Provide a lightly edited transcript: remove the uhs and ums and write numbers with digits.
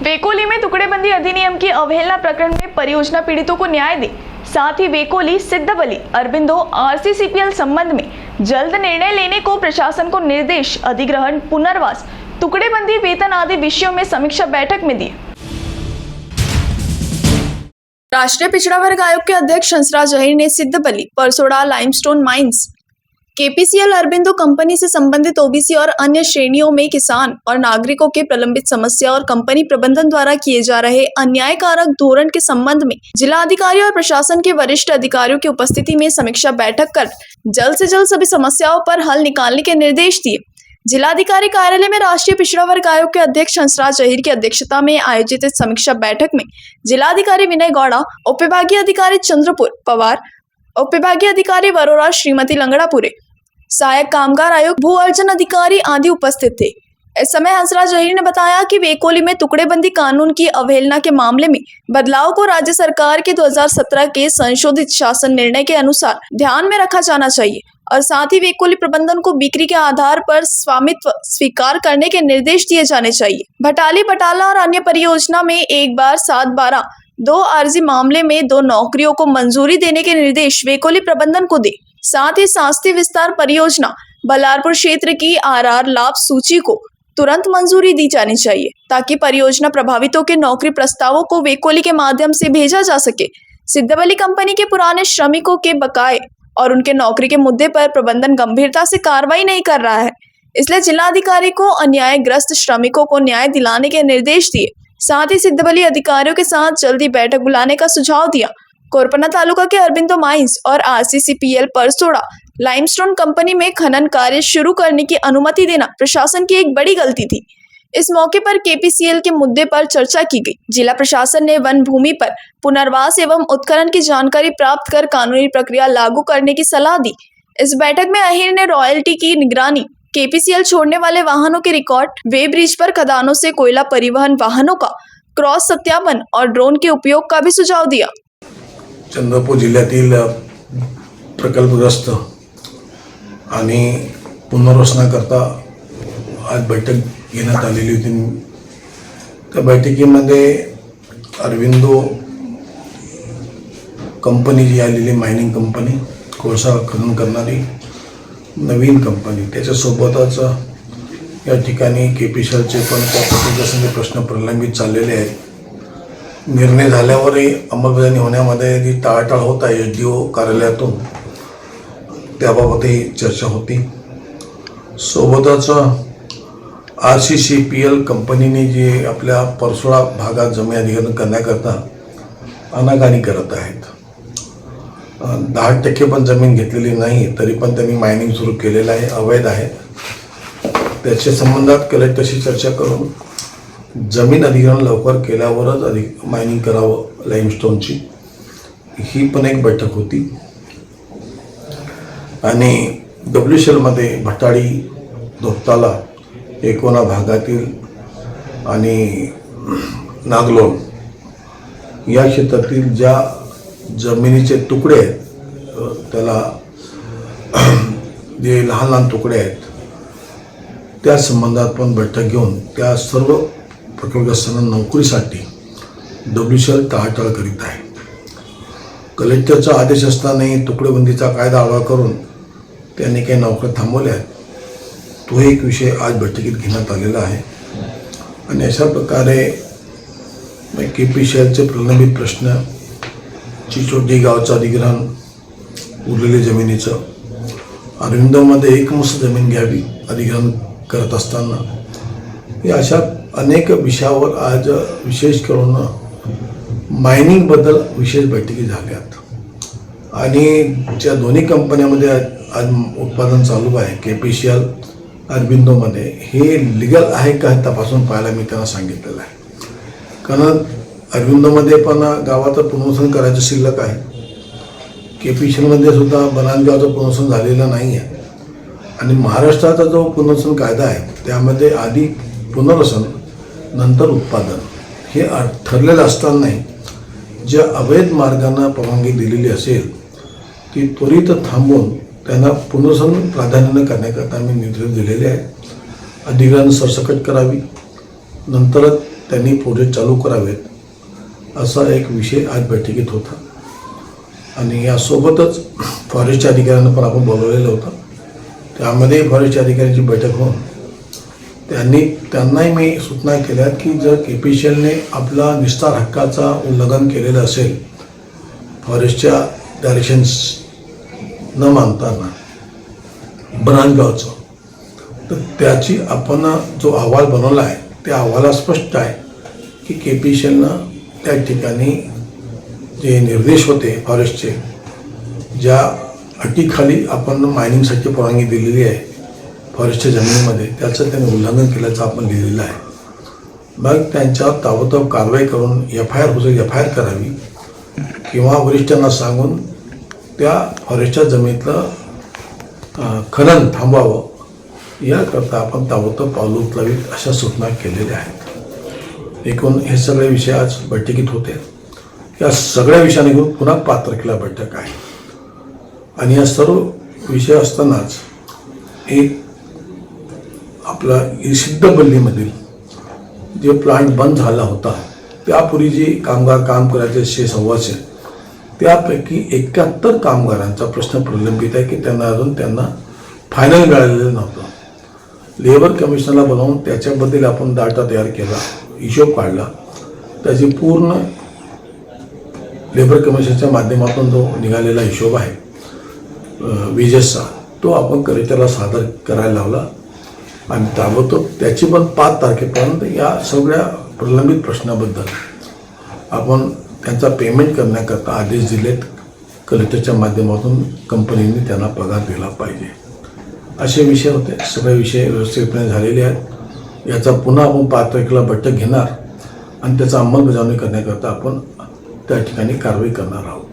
वेकोली में टुकड़ेबंदी अधिनियम की अवहेलना प्रकरण में परियोजना पीड़ितों को न्याय दे, साथ ही वेकोली, सिद्धबली, अरबिंदो, आरसीसीपीएल संबंध में जल्द निर्णय लेने को प्रशासन को निर्देश, अधिग्रहण, पुनर्वास, टुकड़ेबंदी, वेतन आदि विषयों में समीक्षा बैठक में दिए। राष्ट्रीय पिछड़ा वर्ग आयोग के अध्यक्ष हंसराज अहीर ने Siddhbali, Parsoda limestone mines, KPCL, Aurobindo company से संबंधित ओबीसी और अन्य श्रेणियों में किसान और नागरिकों के प्रलंबित समस्या और कंपनी प्रबंधन द्वारा किए जा रहे अन्यायकारक धोरण के संबंध में जिला अधिकारी और प्रशासन के वरिष्ठ अधिकारियों की उपस्थिति में समीक्षा बैठक कर जल्द से जल्द सभी समस्याओं पर हल निकालने के निर्देश दिए। जिलाधिकारी कार्यालय में राष्ट्रीय पिछड़ा वर्ग आयोग के अध्यक्ष हंसराज अहीर की अध्यक्षता में आयोजित इस समीक्षा बैठक में जिलाधिकारी विनय गौड़ा, उपविभागीय अधिकारी चंद्रपुर पवार, उपविभागीय अधिकारी वरोरा श्रीमती लंगड़ापुरे, सहायक कामगार आयुक्त, भू अर्जन अधिकारी आदि उपस्थित थे। इस समय हंसराज अहीर ने बताया कि वेकोली में टुकड़ेबंदी कानून की अवहेलना के मामले में बदलाव को राज्य सरकार के 2017 के संशोधित शासन निर्णय के अनुसार ध्यान में रखा जाना चाहिए और साथ ही वेकोली प्रबंधन को बिक्री के आधार पर स्वामित्व स्वीकार करने के निर्देश दिए जाने चाहिए। भटाली, बटाला और अन्य परियोजना में एक बार 7/12 2 आरजी मामले में 2 नौकरियों को मंजूरी देने के निर्देश वेकोली प्रबंधन को दे। साथ ही शास्त्री विस्तार परियोजना बल्लारपुर क्षेत्र की आरआर लाभ सूची को तुरंत मंजूरी दी जानी चाहिए ताकि परियोजना प्रभावितों के नौकरी प्रस्तावों को वेकोली के माध्यम से भेजा जा सके। सिद्धबली कंपनी के पुराने श्रमिकों के बकाये और उनके नौकरी के मुद्दे पर प्रबंधन गंभीरता से कार्रवाई नहीं कर रहा है, इसलिए जिलाधिकारी को अन्यायग्रस्त श्रमिकों को न्याय दिलाने के निर्देश दिए। साथ ही सिद्धबली अधिकारियों के साथ जल्दी बैठक बुलाने का सुझाव दिया। कोरपना तालुका के अरबिंदो माइंस और आरसीसीपीएल परसोड़ा लाइमस्टोन कंपनी में खनन कार्य शुरू करने की अनुमति देना प्रशासन की एक बड़ी गलती थी। इस मौके पर केपीसीएल के मुद्दे पर चर्चा की गई। जिला प्रशासन ने वन भूमि पर पुनर्वास एवं उत्खनन की जानकारी प्राप्त कर कानूनी प्रक्रिया लागू करने की सलाह दी। इस बैठक में अहीर ने रॉयल्टी की निगरानी, केपीसीएल छोड़ने वाले वाहनों के रिकॉर्ड, वे ब्रिज पर खदानों से कोयला परिवहन वाहनों का क्रॉस सत्यापन और ड्रोन के उपयोग का भी सुझाव दिया। चंद्रपूर जिल्ह्यातील प्रकल्पग्रस्त आणि पुनर्वसनाकरता आज बैठक घेण्यात आलेली होती। त्या बैठकीमध्ये अरबिंदो कंपनी जी आलेली मायनिंग कंपनी, कोळसा खनन करणारी नवीन कंपनी, त्याच्यासोबतच या ठिकाणी केपीसीएलचे पण त्या प्रकल्पग्रस्तांचे प्रश्न प्रलंबित चाललेले आहेत। निर्णय झाल्यावरही अंमलबजावणी होण्यामध्ये जी टाळाटाळ होत आहे एसडीओ कार्यालयातून, त्याबाबतही चर्चा होती। सोबतच आरसीसीपीएल कंपनीने जे आपल्या परसोळा भागात जमीन अधिग्रहण करण्याकरता अनागानी करत आहेत, 10% पण जमीन घेतलेली नाही, तरी पण त्यांनी मायनिंग सुरू केलेलं आहे, अवैध आहे। त्याच्या संबंधात कलेक्टरशी चर्चा करून जमीन अधिग्रहण लवकर केल्यावरच अधिक मायनिंग करावं लाईमस्टोनची, ही पण एक बैठक होती। आणि डब्ल्यूसीएलमध्ये भटाडी, धोपताला, एकोना भागातील आणि नागलोण या क्षेत्रातील ज्या जमिनीचे तुकडे आहेत, त्याला जे लहान लहान तुकडे आहेत, त्या संबंधात पण बैठक घेऊन त्या सर्व प्रकल्पग्रस्तांना नोकरीसाठी डब्ल्यूसीएल टाळाटाळ करीत आहे। कलेक्टरचा आदेश असतानाही तुकडेबंदीचा कायदा आळा करून त्यांनी काही नोकऱ्या थांबवल्या आहेत, तो एक विषय आज बैठकीत घेण्यात आलेला आहे। आणि अशा प्रकारे केपीसीएलचे प्रलंबित प्रश्न, चिचोटी गावचं अधिग्रहण, उरलेल्या जमिनीचं, अरविंदोमध्ये एकमुष्ट जमीन घ्यावी अधिग्रहण करत असताना, या अशा अनेक विषयावर आज विशेष करून मायनिंगबद्दल विशेष बैठकी झाल्यात। आणि ज्या दोन्ही कंपन्यांमध्ये आज उत्पादन चालू आहे, केपीसीएल, अरबिंदोमध्ये, हे लिगल आहे का हे तपासून पाहायला मी त्यांना सांगितलेलं आहे। कारण अरबिंदोमध्ये पण गावाचं पुनर्वसन करायचं शिल्लक आहे, केपीसीएलमध्ये सुद्धा बनासगावचं पुनर्वसन झालेलं नाही आहे। आणि महाराष्ट्राचा जो पुनर्वसन कायदा आहे त्यामध्ये आधी पुनर्वसन नंतर उत्पादन हे ठरलेलं असतानाही ज्या अवैध मार्गाने परवानगी दिलेली असेल ती त्वरित थांबवून त्यांना पुनर्वसन प्राधान्याने करण्याकरता मी निर्देश दिलेले आहेत। अधिग्रहण सरसकट करावी, नंतर त्यांनी प्रोजेक्ट चालू करावेत असा एक विषय आज बैठकीत होता. आणि यासोबतच फॉरेस्टच्या अधिकाऱ्यांना पण आपण बोलवलेलं होतं. त्यामध्ये फॉरेस्टच्या अधिकाऱ्यांची बैठक होऊन त्यांनाही मी सूचना केल्या की जर KPCLने आपला निस्तार हक्काचा उल्लंघन केलेलं असेल फॉरेस्टच्या डायरेक्शन्स न मानताना बनासगावचं, तर त्याची आपण जो अहवाल बनवला आहे त्या अहवालात स्पष्ट आहे की KPCLनं त्या ठिकाणी जे निर्देश होते फॉरेस्टचे, ज्या अटीखाली आपण मायनिंगसाठी परवानगी दिलेली आहे फॉरेस्टच्या जमिनीमध्ये, त्याचं त्यांनी उल्लंघन केल्याचं आपण लिहिलेलं आहे. मग त्यांच्यावर ताबडतोब कारवाई करून FIR FIR करावी किंवा वरिष्ठांना सांगून त्या फॉरेस्टच्या जमिनीतलं खनन थांबवावं, याकरता आपण ताबडतोब पावलं उचलावीत अशा सूचना केलेल्या आहेत. एकूण हे सगळे विषय आज बैठकीत होते. या सगळ्या विषयाने घेऊन पुन्हा 5 तारखेला बैठक आहे. आणि या सर्व विषय असतानाच एक आपला सिद्धपल्लीमधील जे प्लांट बंद झाला होता त्यापूर्वी जे कामगार काम करायचे 600 त्यापैकी 71 कामगारांचा प्रश्न प्रलंबित आहे की त्यांना फायनल मिळालेलं नव्हतं. लेबर कमिशनरला बोलावून त्याच्याबद्दल आपण डाटा तयार केला, हिशोब काढला. त्याची पूर्ण लेबर कमिशनच्या माध्यमातून जो निघालेला हिशोब आहे विजेसचा, तो आपण कलेक्टरला सादर करायला लावला. आणि ताबडतोब त्याची पण 5 तारखेपर्यंत या सगळ्या प्रलंबित प्रश्नाबद्दल आपण त्यांचा पेमेंट करण्याकरता आदेश दिलेत. कलेक्टरच्या माध्यमातून कंपनीने त्यांना पगार दिला पाहिजे असे विषय होते. सगळे विषय व्यवस्थितपणे झालेले आहेत. याचा पुन्हा आपण 5 तारखेला बैठक घेणार आणि त्याचा अंमलबजावणी करण्याकरता आपण त्या ठिकाणी कारवाई करणार आहोत.